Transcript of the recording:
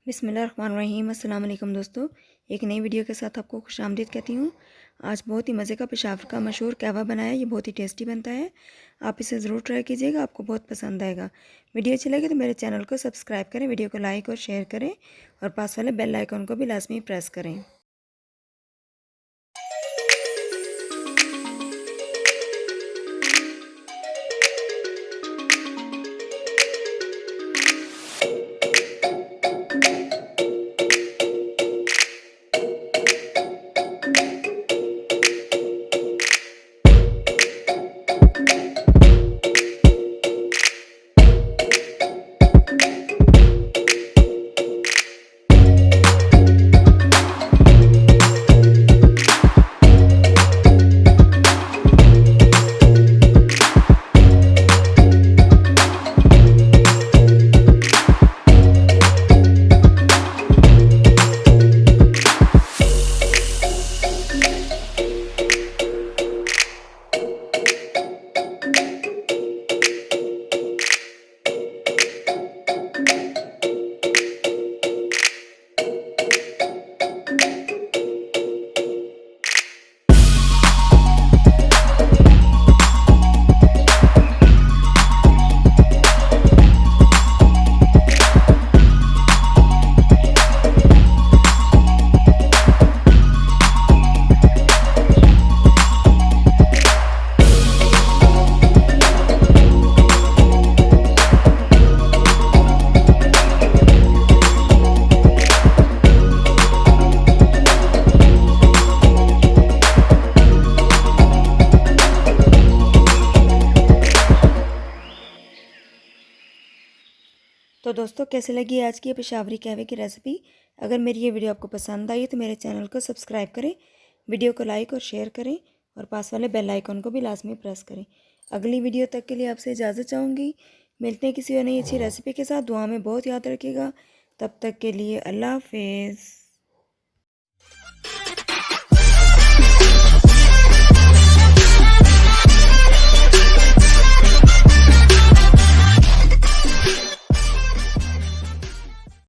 बिस्मिल्लाहिर्रहमानिर्रहीम। अस्सलाम वालेकुम दोस्तों, एक नई वीडियो के साथ आपको खुशामदीद कहती हूँ। आज बहुत ही मज़े का पेशावर का मशहूर कहवा बनाया। ये बहुत ही टेस्टी बनता है। आप इसे ज़रूर ट्राई कीजिएगा, आपको बहुत पसंद आएगा। वीडियो अच्छी लगे तो मेरे चैनल को सब्सक्राइब करें, वीडियो को लाइक और शेयर करें और पास वाले बेल आइकन को भी लाजमी प्रेस करें। तो दोस्तों, कैसे लगी आज की ये पेशावरी कहवे की रेसिपी? अगर मेरी ये वीडियो आपको पसंद आई तो मेरे चैनल को सब्सक्राइब करें, वीडियो को लाइक और शेयर करें और पास वाले बेल आइकन को भी लाजमी प्रेस करें। अगली वीडियो तक के लिए आपसे इजाज़त चाहूँगी। मिलते हैं किसी और नई अच्छी रेसिपी के साथ। दुआ में बहुत याद रखिएगा। तब तक के लिए अल्लाह हाफिज़।